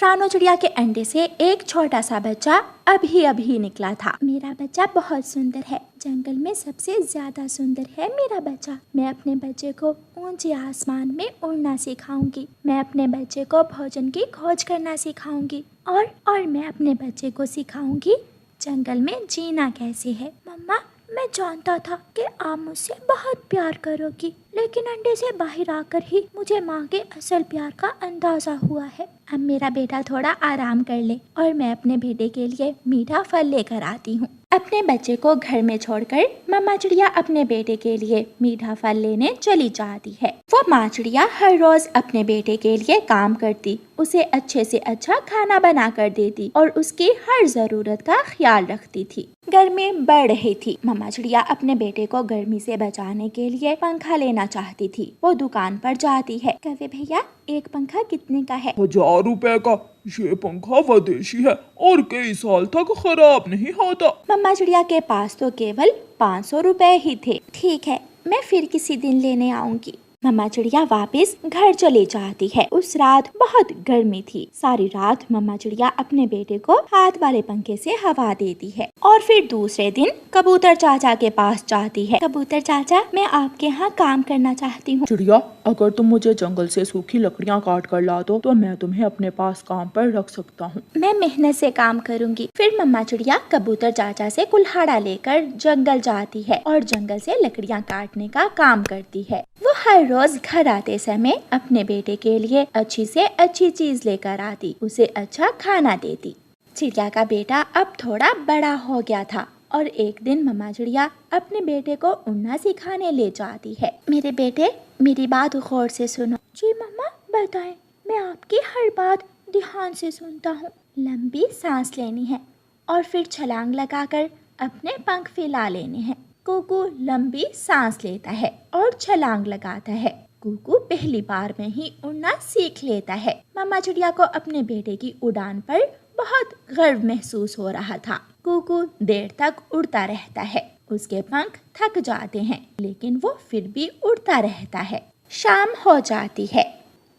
रानो चिड़िया के अंडे से एक छोटा सा बच्चा अभी अभी निकला था। मेरा बच्चा बहुत सुंदर है, जंगल में सबसे ज्यादा सुंदर है मेरा बच्चा। मैं अपने बच्चे को ऊंचे आसमान में उड़ना सिखाऊंगी। मैं अपने बच्चे को भोजन की खोज करना सिखाऊंगी और मैं अपने बच्चे को सिखाऊंगी जंगल में जीना कैसे है। मम्मा, मैं जानता था कि आप मुझसे बहुत प्यार करोगी, लेकिन अंडे से बाहर आकर ही मुझे माँ के असल प्यार का अंदाजा हुआ है। अब मेरा बेटा थोड़ा आराम कर ले और मैं अपने बेटे के लिए मीठा फल लेकर आती हूँ। अपने बच्चे को घर में छोड़कर मम्मा चिड़िया अपने बेटे के लिए मीठा फल लेने चली जाती है। वो माँ चिड़िया हर रोज अपने बेटे के लिए काम करती, उसे अच्छे से अच्छा खाना बना कर देती और उसकी हर जरूरत का ख्याल रखती थी। गर्मी बढ़ रही थी। मम्मा चिड़िया अपने बेटे को गर्मी से बचाने के लिए पंखा लेना चाहती थी। वो दुकान पर जाती है। कौवे भैया, एक पंखा कितने का है? 1000 रुपए का। ये पंखा विदेशी है और कई साल तक खराब नहीं होता। मम्मा चिड़िया के पास तो केवल 500 रुपए ही थे। ठीक है, मैं फिर किसी दिन लेने आऊंगी। मम्मा चिड़िया वापस घर चली जाती है। उस रात बहुत गर्मी थी। सारी रात मम्मा चिड़िया अपने बेटे को हाथ वाले पंखे से हवा देती है और फिर दूसरे दिन कबूतर चाचा के पास जाती है। कबूतर चाचा, मैं आपके यहाँ काम करना चाहती हूँ। चिड़िया, अगर तुम मुझे जंगल से सूखी लकड़ियाँ काट कर ला दो तो मैं तुम्हें अपने पास काम पर रख सकता हूँ। मैं मेहनत से काम करूँगी। फिर मम्मा चिड़िया कबूतर चाचा से कुल्हाड़ा लेकर जंगल जाती है और जंगल से लकड़ियाँ काटने का काम करती है। वो हर रोज घर आते समय अपने बेटे के लिए अच्छी से अच्छी चीज लेकर आती, उसे अच्छा खाना देती। चिड़िया का बेटा अब थोड़ा बड़ा हो गया था और एक दिन मम्मा चिड़िया अपने बेटे को उड़ना सिखाने ले जाती है। मेरे बेटे, मेरी बात गौर से सुनो। जी मम्मा, बताएं। मैं आपकी हर बात ध्यान से सुनता हूँ। लंबी सांस लेनी है और फिर छलांग लगाकर अपने पंख फैला लेने हैं। कुकू लंबी सांस लेता है और छलांग लगाता है। कुकू पहली बार में ही उड़ना सीख लेता है। मम्मा चिड़िया को अपने बेटे की उड़ान पर बहुत गर्व महसूस हो रहा था। कुकू देर तक उड़ता रहता है। उसके पंख थक जाते हैं, लेकिन वो फिर भी उड़ता रहता है। शाम हो जाती है।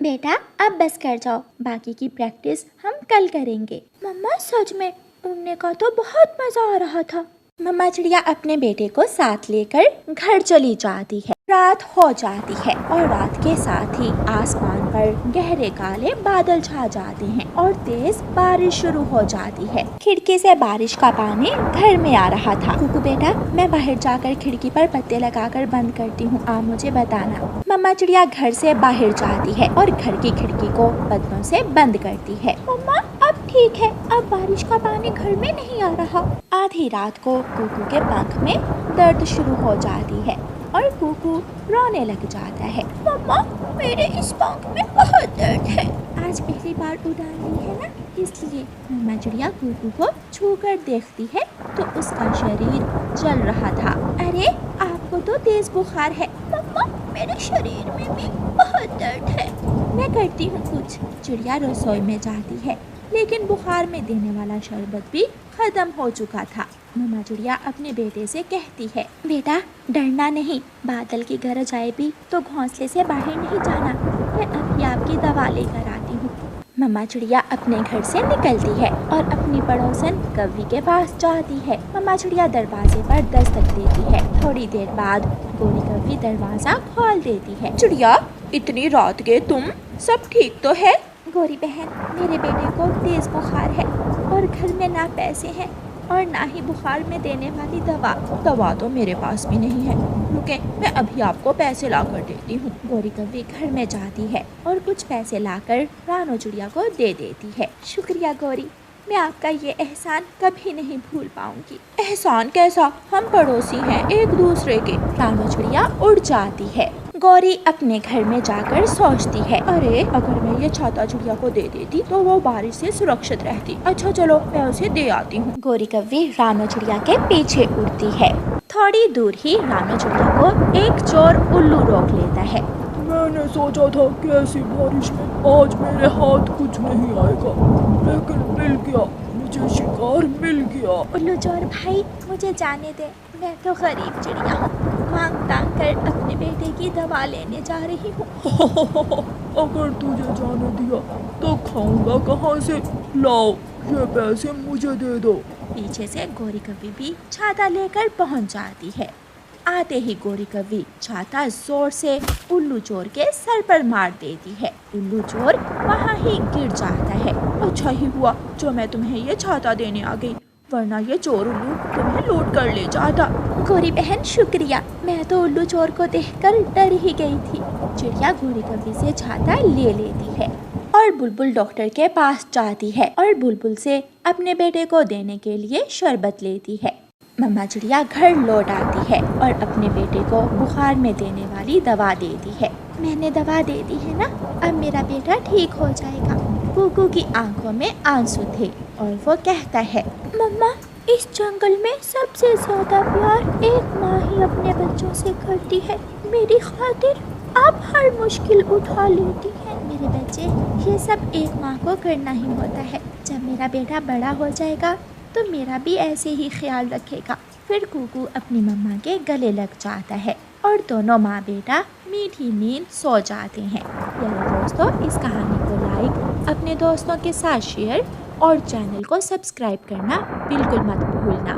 बेटा, अब बस कर जाओ, बाकी की प्रैक्टिस हम कल करेंगे। मम्मा, सच में उड़ने का तो बहुत मजा आ रहा था। मम्मा चिड़िया अपने बेटे को साथ लेकर घर चली जाती है। रात हो जाती है और रात के साथ ही आसमान पर गहरे काले बादल छा जाते हैं और तेज बारिश शुरू हो जाती है। खिड़की से बारिश का पानी घर में आ रहा था। कुकू बेटा, मैं बाहर जाकर खिड़की पर पत्ते लगाकर बंद करती हूँ, आप मुझे बताना। मम्मा चिड़िया घर से बाहर जाती है और घर की खिड़की को पत्तों से बंद करती है। मम्मा, अब ठीक है, अब बारिश का पानी घर में नहीं आ रहा। आधी रात को कुकू के पंख में दर्द शुरू हो जाती है और कुकू रोने लग जाता है। मम्मा, मेरे इस पंख में बहुत दर्द है। आज पहली बार उड़ान ली है ना, इसलिए। मम्मा चिड़िया कुकू को छू कर देखती है तो उसका शरीर जल रहा था। अरे, आपको तो तेज बुखार है। मम्मा, मेरे शरीर में भी बहुत दर्द है। मैं करती हूँ कुछ। चिड़िया रसोई में जाती है, लेकिन बुखार में देने वाला शरबत भी खत्म हो चुका था। मम्मा चिड़िया अपने बेटे से कहती है, बेटा डरना नहीं, बादल की गरज आए भी तो घोंसले से बाहर नहीं जाना। मैं अभी आपकी दवा लेकर आती हूँ। मम्मा चिड़िया अपने घर से निकलती है और अपनी पड़ोसन कौवी के पास जाती है। मम्मा चिड़िया दरवाजे पर दस्तक देती है। थोड़ी देर बाद गोरी कौवी दरवाजा खोल देती है। चिड़िया, इतनी रात के तुम, सब ठीक तो है? गोरी बहन, मेरे बेटे को तेज बुखार है और घर में ना पैसे हैं और ना ही बुखार में देने वाली दवा तो मेरे पास भी नहीं है। रुके, मैं अभी आपको पैसे ला कर देती हूँ। गोरी कौवी घर में जाती है और कुछ पैसे लाकर रानो चिड़िया को दे देती है। शुक्रिया गोरी, मैं आपका ये एहसान कभी नहीं भूल पाऊंगी। एहसान कैसा, हम पड़ोसी हैं एक दूसरे के। रानो चिड़िया उड़ जाती है। गौरी अपने घर में जाकर सोचती है, अरे अगर मैं ये छाता चिड़िया को दे देती तो वो बारिश से सुरक्षित रहती। अच्छा चलो, मैं उसे दे आती हूँ। गोरी कौवी रानो चिड़िया के पीछे उड़ती है। थोड़ी दूर ही रानो चिड़िया को एक चोर उल्लू रोक लेता है। मैंने सोचा था कि ऐसी बारिश में आज मेरे हाथ कुछ नहीं आएगा, लेकिन मिल गया, मुझे शिकार मिल गया। उल्लू चोर भाई, मुझे जाने दे, मैं तो गरीब चिड़िया हूँ, मांग तांग कर अपने बेटे की दवा लेने जा रही हूँ। अगर तुझे जाने दिया तो खाऊंगा कहाँ से? लाओ, ये पैसे मुझे दे दो। पीछे से गोरी कव्वी भी छाता लेकर पहुँच जाती है। आते ही गोरी कव्वी छाता जोर से उल्लू चोर के सर पर मार देती है। उल्लू चोर वहाँ ही गिर जाता है। अच्छा ही हुआ जो मैं तुम्हें ये छाता देने आ गई, वरना ये चोर उल्लू तुम्हें लूट कर ले जाता। गोरी बहन शुक्रिया, मैं तो उल्लू चोर को देखकर डर ही गई थी। चिड़िया गोरी कव्वी से छाता ले लेती है और बुलबुल डॉक्टर के पास जाती है और बुलबुल से अपने बेटे को देने के लिए शरबत लेती है। मम्मा चिड़िया घर लौट आती है और अपने बेटे को बुखार में देने वाली दवा देती है। मैंने दवा दे दी है ना, अब मेरा बेटा ठीक हो जाएगा। कुकू की आंखों में आंसू थे और वो कहता है, मम्मा इस जंगल में सबसे ज्यादा प्यार एक माँ ही अपने बच्चों से करती है। मेरी खातिर आप हर मुश्किल उठा लेती हैं। मेरे बच्चे, ये सब एक माँ को करना ही होता है। जब मेरा बेटा बड़ा हो जाएगा तो मेरा भी ऐसे ही ख्याल रखेगा। फिर कुकू अपनी मम्मा के गले लग जाता है और दोनों माँ बेटा मीठी नींद सो जाते हैं। चलो दोस्तों, इस कहानी को लाइक, अपने दोस्तों के साथ शेयर और चैनल को सब्सक्राइब करना बिल्कुल मत भूलना।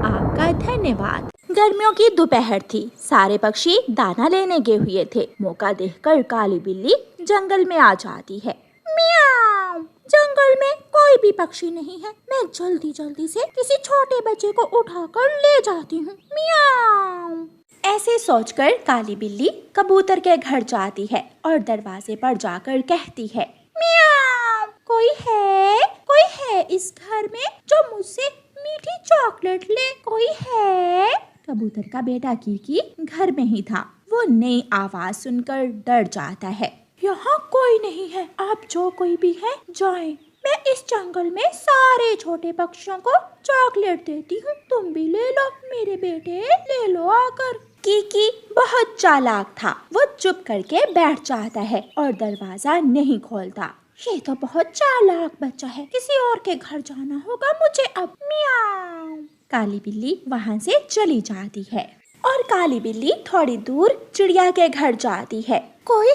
आपका धन्यवाद। गर्मियों की दोपहर थी, सारे पक्षी दाना लेने गए हुए थे। मौका देखकर काली बिल्ली जंगल में आ जाती है। म्याऊं! जंगल में कोई भी पक्षी नहीं है। मैं जल्दी जल्दी से किसी छोटे बच्चे को उठाकर ले जाती हूँ। म्याऊं! ऐसे सोचकर काली बिल्ली कबूतर के घर जाती है और दरवाजे पर जाकर कहती है, म्याऊं! कोई है इस घर में जो मुझसे मीठी चॉकलेट ले? कोई है? कबूतर का बेटा कीकी घर में ही था। वो नई आवाज सुनकर डर जाता है। यहाँ कोई नहीं है, आप जो कोई भी है जाएं। मैं इस जंगल में सारे छोटे पक्षियों को चॉकलेट देती हूँ, तुम भी ले लो। मेरे बेटे ले लो आकर। कीकी बहुत चालाक था। वो चुप करके बैठ जाता है और दरवाजा नहीं खोलता। ये तो बहुत चालाक बच्चा है, किसी और के घर जाना होगा मुझे अब। म्याऊं! काली बिल्ली वहाँ से चली जाती है और काली बिल्ली थोड़ी दूर चिड़िया के घर जाती है। कोई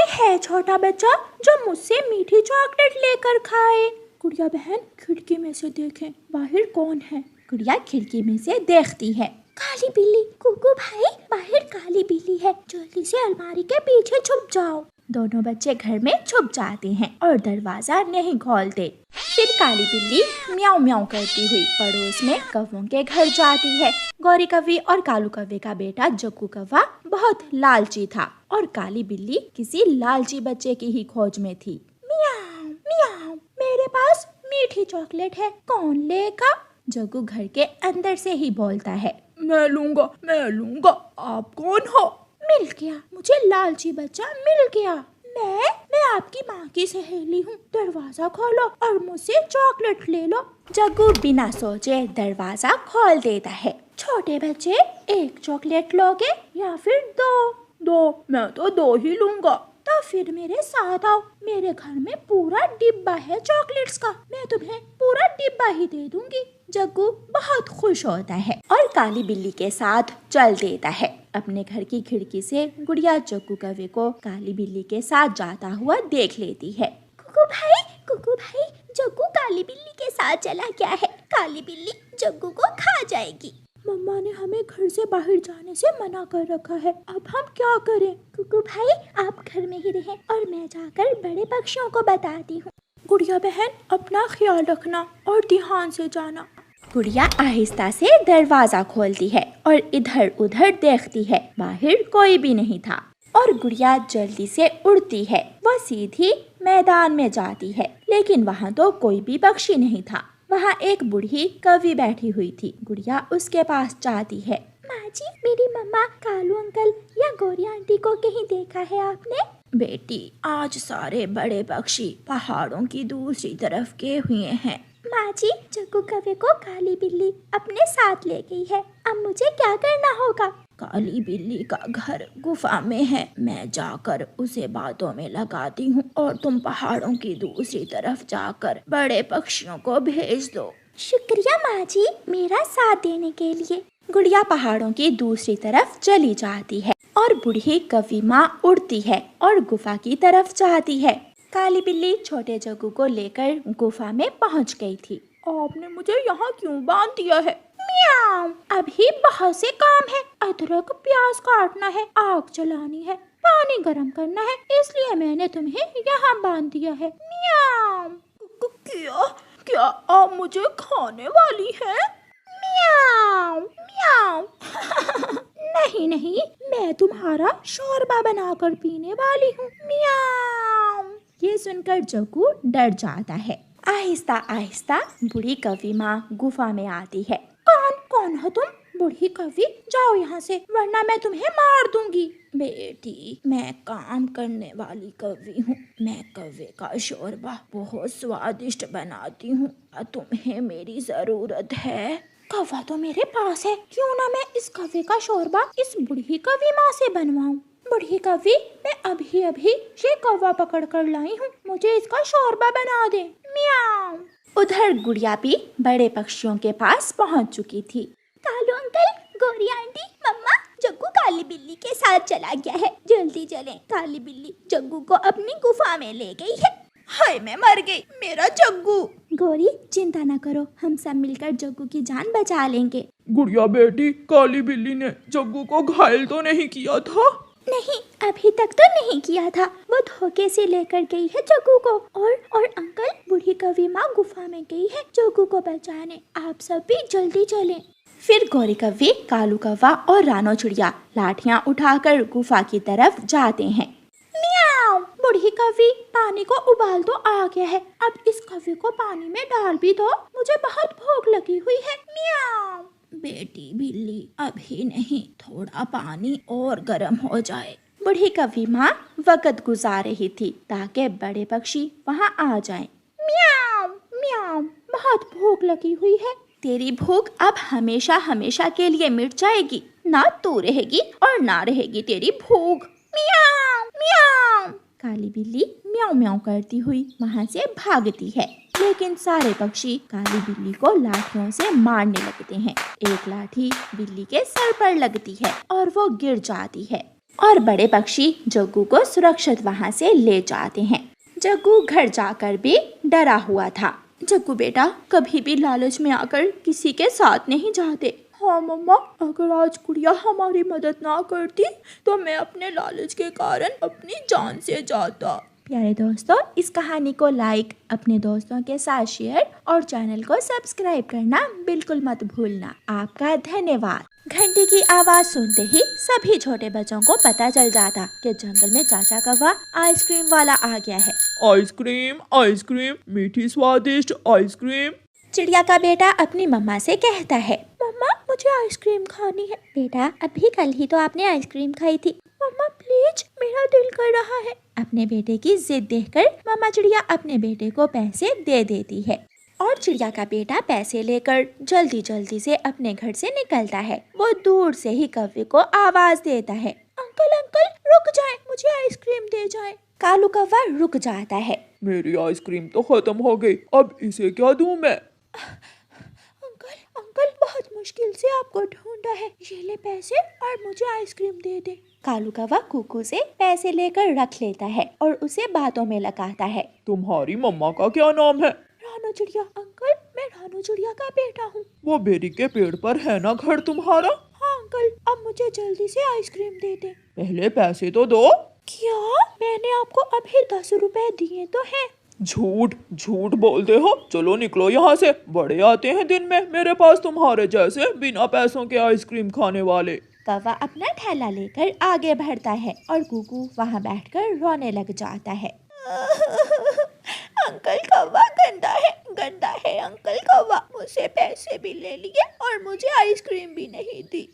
है छोटा बच्चा जो मुझसे मीठी चॉकलेट लेकर खाए? गुड़िया बहन खिड़की में से देखें, बाहर कौन है? गुड़िया खिड़की में से देखती है। काली बिल्ली, कुकू भाई, बाहर काली बिल्ली है, जल्दी से अलमारी के पीछे छुप जाओ। दोनों बच्चे घर में छुप जाते हैं और दरवाजा नहीं खोलते। फिर काली बिल्ली म्याऊं म्याऊं करती हुई पड़ोस में कौवों के घर जाती है। गौरी कव्वी और कालू कव्वे का बेटा जग्गू कौवा बहुत लालची था और काली बिल्ली किसी लालची बच्चे की ही खोज में थी। म्याऊं म्याऊं, मेरे पास मीठी चॉकलेट है, कौन लेगा? जग्गू घर के अंदर से ही बोलता है। मैं लूंगा। आप कौन हो? मिल गया, मुझे लालची बच्चा मिल गया। मैं आपकी माँ की सहेली हूँ, दरवाजा खोलो और मुझसे चॉकलेट ले लो। जग्गू बिना सोचे दरवाजा खोल देता है। छोटे बच्चे, एक चॉकलेट लोगे या फिर दो? मैं तो 2 ही लूंगा। तो फिर मेरे साथ आओ, मेरे घर में पूरा डिब्बा है चॉकलेट्स का, मैं तुम्हें पूरा डिब्बा ही दे दूंगी। जग्गू बहुत खुश होता है और काली बिल्ली के साथ चल देता है। अपने घर की खिड़की से गुड़िया जग्गू कौवे को काली बिल्ली के साथ जाता हुआ देख लेती है। कुकू भाई, जग्गू काली बिल्ली के साथ चला गया है, काली बिल्ली जग्गू को खा जाएगी। मम्मा ने हमें घर से बाहर जाने से मना कर रखा है, अब हम क्या करें? कुकू भाई, आप घर में ही रहें और मैं जाकर बड़े पक्षियों को बताती हूँ। गुड़िया बहन, अपना ख्याल रखना और ध्यान से जाना। गुड़िया आहिस्ता से दरवाजा खोलती है और इधर उधर देखती है, बाहर कोई भी नहीं था और गुड़िया जल्दी से उड़ती है। वो सीधी मैदान में जाती है, लेकिन वहाँ तो कोई भी पक्षी नहीं था। वहाँ एक बूढ़ी कौवी बैठी हुई थी। गुड़िया उसके पास जाती है। माँ जी, मेरी मम्मा, कालू अंकल या गोरी आंटी को कहीं देखा है आपने? बेटी, आज सारे बड़े पक्षी पहाड़ों की दूसरी तरफ गए हुए हैं। माँ जी, जग्गू कौवे को काली बिल्ली अपने साथ ले गई है, अब मुझे क्या करना होगा? काली बिल्ली का घर गुफा में है, मैं जाकर उसे बातों में लगाती हूँ और तुम पहाड़ों की दूसरी तरफ जाकर बड़े पक्षियों को भेज दो। शुक्रिया माँ जी, मेरा साथ देने के लिए। गुड़िया पहाड़ों की दूसरी तरफ चली जाती है और बूढ़ी कौवी माँ उड़ती है और गुफा की तरफ जाती है। काली बिल्ली छोटे जग्गू को लेकर गुफा में पहुँच गई थी। आपने मुझे यहाँ क्यों बांध दिया है? म्याऊं, अभी बहुत से काम है। अदरक प्याज काटना है, आग जलानी है, पानी गर्म करना है, इसलिए मैंने तुम्हें यहाँ बांध दिया है। म्याऊं। क्या क्या आप मुझे खाने वाली हैं? म्याऊं म्याऊं। नहीं नहीं, मैं तुम्हारा शोरबा बनाकर पीने वाली हूँ। म्याऊं। ये सुनकर जग्गू डर जाता है। आहिस्ता आहिस्ता बूढ़ी कौवी माँ गुफा में आती है। कौन हो तुम? बूढ़ी कौवी, जाओ यहाँ से वरना मैं तुम्हें मार दूंगी। बेटी, मैं काम करने वाली कौवी हूँ। मैं कौवे का शोरबा बहुत स्वादिष्ट बनाती हूँ। तुम्हें मेरी जरूरत है? कौवा तो मेरे पास है, क्यों ना मैं इस कौवे का शोरबा इस बूढ़ी कौवी माँ से बनवाऊं। बूढ़ी कौवी, मैं अभी अभी ये कौवा पकड़ कर लाई हूँ, मुझे इसका शोरबा बना दे। म्याऊं। उधर गुड़िया भी बड़े पक्षियों के पास पहुँच चुकी थी। कालू अंकल, गोरी आंटी, मम्मा, जग्गू काली बिल्ली के साथ चला गया है, जल्दी चलें। काली बिल्ली जग्गू को अपनी गुफा में ले गई है। हाय, मैं मर गई, मेरा जग्गू। गोरी, चिंता न करो, हम सब मिलकर जग्गू की जान बचा लेंगे। गुड़िया बेटी, काली बिल्ली ने जग्गू को घायल तो नहीं किया था? नहीं, अभी तक तो नहीं किया था। वो धोखे से लेकर गई है जग्गू को। और अंकल, बूढ़ी कौवी माँ गुफा में गई है जग्गू को बचाने। आप सब भी जल्दी चलें। फिर गौरी कौवी, कालू कौवा और रानो चिड़िया लाठियाँ उठाकर गुफा की तरफ जाते हैं। म्याऊं। बूढ़ी कौवी, पानी को उबाल तो आ गया है, अब इस कौवे को पानी में डाल भी दो, मुझे बहुत भूख लगी हुई है। म्याऊं। बेटी बिल्ली, अभी नहीं, थोड़ा पानी और गर्म हो जाए। बूढ़ी कौवी माँ वक्त गुजार रही थी ताकि बड़े पक्षी वहाँ आ जाएं। म्याऊं म्याऊं, बहुत भूख लगी हुई है। तेरी भूख अब हमेशा हमेशा के लिए मिट जाएगी। ना तू रहेगी और ना रहेगी तेरी भूख। म्याऊं म्याऊं। काली बिल्ली म्याऊं म्याऊं करती हुई वहाँ से भागती है, लेकिन सारे पक्षी काली बिल्ली को लाठियों से मारने लगते हैं। एक लाठी बिल्ली के सर पर लगती है और वो गिर जाती है और बड़े पक्षी जग्गू को सुरक्षित वहाँ से ले जाते हैं। जग्गू घर जाकर भी डरा हुआ था। जग्गू बेटा, कभी भी लालच में आकर किसी के साथ नहीं जाते। हाँ मम्मा, अगर आज गुड़िया हमारी मदद ना करती तो मैं अपने लालच के कारण अपनी जान से जाता। प्यारे दोस्तों, इस कहानी को लाइक, अपने दोस्तों के साथ शेयर और चैनल को सब्सक्राइब करना बिल्कुल मत भूलना। आपका धन्यवाद। घंटी की आवाज सुनते ही सभी छोटे बच्चों को पता चल जाता कि जंगल में चाचा कौवा आइसक्रीम वाला आ गया है। आइसक्रीम, आइसक्रीम, मीठी स्वादिष्ट आइसक्रीम। चिड़िया का बेटा अपनी मम्मा से कहता है, मम्मा, मुझे आइसक्रीम खानी है। बेटा, अभी कल ही तो आपने आइसक्रीम खाई थी। मम्मा प्लीज, मेरा दिल कर रहा है। अपने बेटे की जिद देखकर मम्मा चिड़िया अपने बेटे को पैसे दे देती है और चिड़िया का बेटा पैसे लेकर जल्दी जल्दी से अपने घर से निकलता है। वो दूर से ही कौवे को आवाज देता है, अंकल अंकल, रुक जाएं, मुझे आइसक्रीम दे जाएं। कालू कौवा रुक जाता है। मेरी आइसक्रीम तो खत्म हो गई, अब इसे क्या दूं मैं? अंकल, बहुत मुश्किल से आपको ढूंढा है, ये ले पैसे और मुझे आइसक्रीम दे दे। कालू कौवा कुकू से पैसे लेकर रख लेता है और उसे बातों में लगाता है। तुम्हारी मम्मा का क्या नाम है? रानो चिड़िया। अंकल, मैं रानो चिड़िया का बेटा हूँ। वो बेरी के पेड़ पर है ना घर तुम्हारा? हाँ अंकल, अब मुझे जल्दी से आइसक्रीम दे दे। पहले पैसे तो दो। क्या? मैंने आपको अभी 10 रुपए दिए तो हैं। झूठ झूठ बोलते हो। चलो निकलो यहाँ से, बड़े आते हैं दिन में मेरे पास तुम्हारे जैसे बिना पैसों के आइसक्रीम खाने वाले। कौवा अपना थैला लेकर आगे बढ़ता है और कुकू वहाँ बैठकर रोने लग जाता है। अंकल कौवा गंदा है अंकल कौवा, मुझसे पैसे भी ले लिए और मुझे आइसक्रीम भी नहीं दी।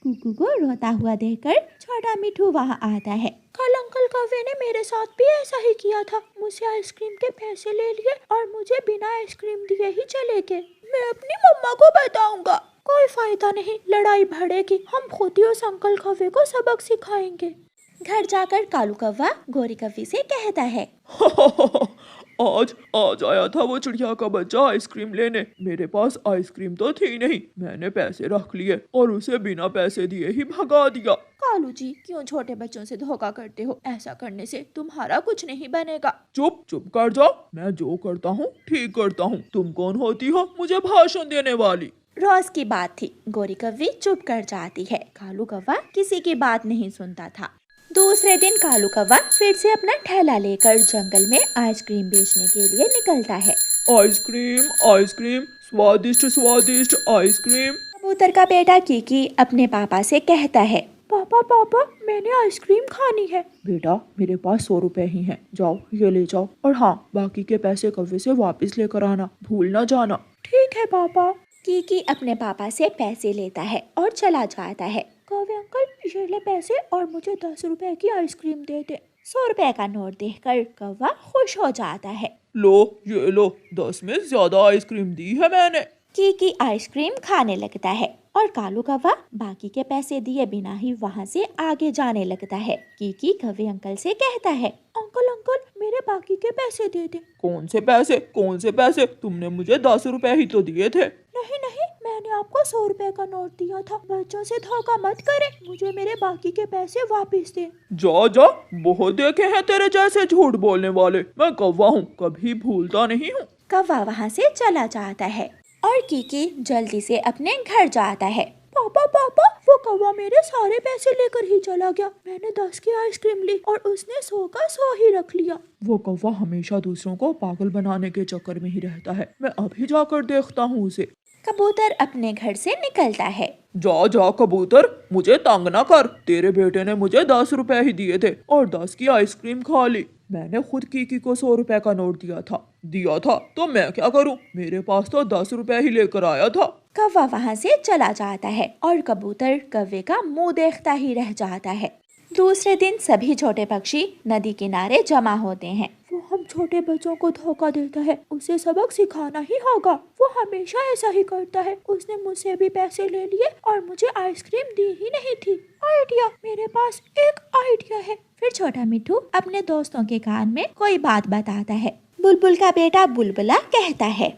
कुकू को रोता हुआ देखकर छोटा मिठू वहाँ आता है। कल अंकल कौवे ने मेरे साथ भी ऐसा ही किया था, मुझसे आइसक्रीम के पैसे ले लिए और मुझे बिना आइसक्रीम दिए ही चले गए। मैं अपनी मम्मा को बताऊंगा। कोई फायदा नहीं, लड़ाई बढ़ेगी, हम खुद ही उस अंकल कौवे को सबक सिखाएंगे। घर जाकर कालू कौवा गोरी कौवी से कहता है, आज आज आया था वो चिड़िया का बच्चा आइसक्रीम लेने। मेरे पास आइसक्रीम तो थी नहीं, मैंने पैसे रख लिए और उसे बिना पैसे दिए ही भगा दिया। कालू जी, क्यों छोटे बच्चों से धोखा करते हो? ऐसा करने से तुम्हारा कुछ नहीं बनेगा। चुप चुप कर जाओ, मैं जो करता हूँ ठीक करता हूँ। तुम कौन होती हो मुझे भाषण देने वाली? रोज की बात थी। गोरी कव्वी चुप कर जाती है। कालू कौवा किसी की बात नहीं सुनता था। दूसरे दिन कालू कौवा फिर से अपना ठेला लेकर जंगल में आइसक्रीम बेचने के लिए निकलता है। आइसक्रीम आइसक्रीम, स्वादिष्ट स्वादिष्ट आइसक्रीम। कबूतर का बेटा कीकी अपने पापा से कहता है, पापा पापा, मैंने आइसक्रीम खानी है। बेटा मेरे पास 100 रुपए ही हैं, जाओ ये ले जाओ, और हाँ बाकी के पैसे कव्वे से वापस लेकर आना, भूल ना जाना। ठीक है पापा। कीकी अपने पापा से पैसे लेता है और चला जाता है। कौवे अंकल, ये ले पैसे और मुझे 10 रुपए की आइसक्रीम दे दे। 100 रुपए का नोट देखकर कौवा खुश हो जाता है। लो ये लो, 10 में ज्यादा आइसक्रीम दी है मैंने। कीकी आइसक्रीम खाने लगता है और कालू कौवा बाकी के पैसे दिए बिना ही वहाँ से आगे जाने लगता है। कीकी कौवे अंकल से कहता है, अंकल अंकल, मेरे बाकी के पैसे दे दे। कौन से पैसे, कौन से पैसे? तुमने मुझे 10 रुपए ही तो दिए थे। नहीं नहीं, मैंने आपको 100 रुपए का नोट दिया था। बच्चों से धोखा मत करे, मुझे मेरे बाकी के पैसे वापस दे। जा जा, बहुत देखे हैं तेरे जैसे झूठ बोलने वाले। मैं कौवा हूँ, कभी भूलता नहीं हूँ। कौवा वहाँ से चला जाता है और कीकी जल्दी से अपने घर जाता है। पापा पापा, वो कौवा मेरे सारे पैसे लेकर ही चला गया। मैंने 10 की आइसक्रीम ली और उसने 100 का 100 ही रख लिया। वो कौवा हमेशा दूसरों को पागल बनाने के चक्कर में ही रहता है। मैं अभी जाकर देखता हूँ उसे। कबूतर अपने घर से निकलता है। जा जा कबूतर, मुझे तंग ना कर। तेरे बेटे ने मुझे 10 रुपए ही दिए थे और 10 की आइसक्रीम खा ली। मैंने खुद कीकी को 100 रुपए का नोट दिया था तो मैं क्या करूं? मेरे पास तो 10 रुपए ही लेकर आया था। कौवा वहाँ से चला जाता है और कबूतर कौवे का मुंह देखता ही रह जाता है। दूसरे दिन सभी छोटे पक्षी नदी किनारे जमा होते हैं। वो हम छोटे बच्चों को धोखा देता है, उसे सबक सिखाना ही होगा। वो हमेशा ऐसा ही करता है। उसने मुझसे भी पैसे ले लिए और मुझे आइसक्रीम दी ही नहीं थी। आइडिया, मेरे पास एक आइडिया है। फिर छोटा मिट्ठू अपने दोस्तों के कान में कोई बात बताता है। बुलबुल का बेटा बुलबुला कहता है,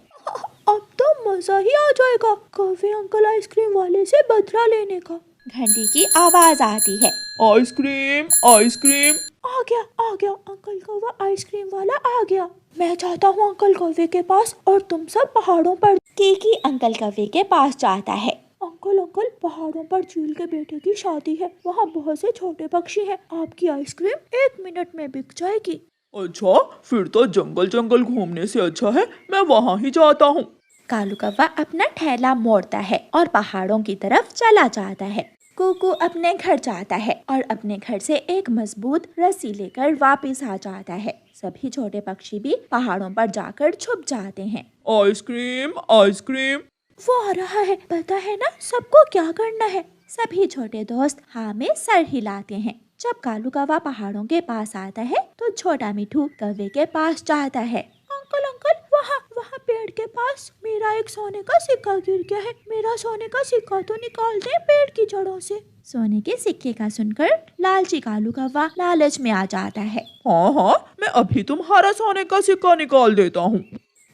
अब तो मजा ही आ जाएगा कौवे अंकल आइसक्रीम वाले से बदला लेने का। घंटी की आवाज आती है। Ice cream ice cream. आ गया अंकल कौवा आइसक्रीम वाला आ गया। मैं चाहता हूँ अंकल कौवे के पास और तुम सब पहाड़ों पर। कीकी अंकल कौवे के पास जाता है। अंकल अंकल, पहाड़ों पर चील के बेटे की शादी है। वहाँ बहुत से छोटे पक्षी हैं। आपकी आइसक्रीम 1 मिनट में बिक जाएगी। अच्छा, फिर तो जंगल जंगल घूमने से अच्छा है मैं वहाँ ही जाता हूँ। कालू कौवा अपना ठेला मोड़ता है और पहाड़ों की तरफ चला जाता है। कुकू अपने घर जाता है और अपने घर से एक मजबूत रस्सी लेकर वापस आ जाता है। सभी छोटे पक्षी भी पहाड़ों पर जाकर छुप जाते हैं। Ice cream ice cream. वो आ रहा है, पता है ना सबको क्या करना है। सभी छोटे दोस्त हाँ में सर हिलाते हैं। जब कालू कौवा पहाड़ों के पास आता है तो छोटा मिट्ठू कौवे के पास जाता है। अंकल अंकल, वहाँ पेड़ के पास मेरा एक सोने का सिक्का गिर गया है। मेरा सोने का सिक्का तो निकाल दे पेड़ की जड़ों से। सोने के सिक्के का सुनकर लालची कालू कौवा लालच में आ जाता है। हाँ, मैं अभी तुम्हारा सोने का सिक्का निकाल देता हूँ।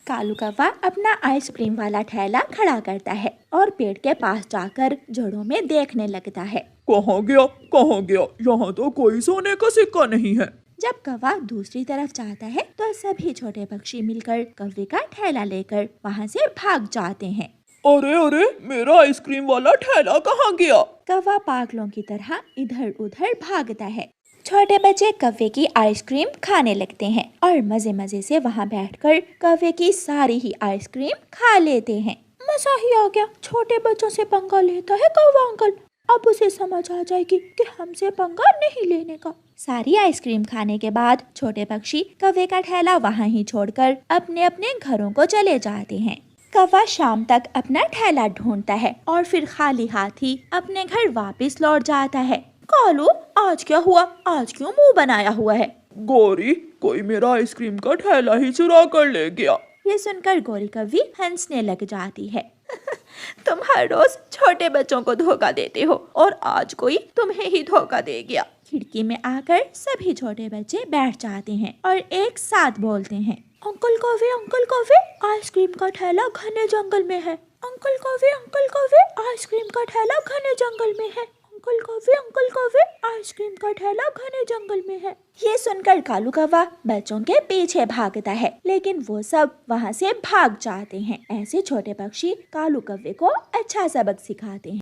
कालू कौवा अपना आइसक्रीम वाला ठेला खड़ा करता है और पेड़ के पास जाकर जड़ों में देखने लगता है। कहाँ गया? यहाँ तो कोई सोने का सिक्का नहीं है। जब कौवा दूसरी तरफ जाता है तो सभी छोटे पक्षी मिलकर कौवे का ठेला लेकर वहाँ से भाग जाते हैं। अरे अरे, मेरा आइसक्रीम वाला ठेला कहाँ गया? कौवा पागलों की तरह इधर उधर भागता है। छोटे बच्चे कौवे की आइसक्रीम खाने लगते हैं और मजे मजे से वहाँ बैठकर कौवे की सारी ही आइसक्रीम खा लेते हैं। मजा ही आ गया। छोटे बच्चों से पंगा लेता है कौवा अंकल। अब उसे समझ आ जाएगी कि हमसे पंगा नहीं लेने का। सारी आइसक्रीम खाने के बाद छोटे पक्षी कौवे का ठेला वहाँ ही छोड़कर अपने अपने घरों को चले जाते हैं। कौवा शाम तक अपना ठेला ढूंढता है और फिर खाली हाथ ही अपने घर वापस लौट जाता है। कालू, आज क्या हुआ? आज क्यों मुंह बनाया हुआ है? गोरी, कोई मेरा आइसक्रीम का ठेला ही चुरा कर ले गया। ये सुनकर गोरी कौवी हंसने लग जाती है। तुम हर रोज छोटे बच्चों को धोखा देते हो और आज कोई तुम्हें ही धोखा दे गया। खिड़की में आकर सभी छोटे बच्चे बैठ जाते हैं और एक साथ बोलते हैं, अंकल कौवे, आइसक्रीम का ठेला घने जंगल में है। अंकल कौवे, आइसक्रीम का ठेला घने जंगल में है। अंकल कौवे, आइसक्रीम का ठेला घने जंगल में है। ये सुनकर कालू कौवा बच्चों के पीछे भागता है, लेकिन वो सब वहाँ से भाग जाते हैं। ऐसे छोटे पक्षी कालू कौवे को अच्छा सबक सिखाते हैं।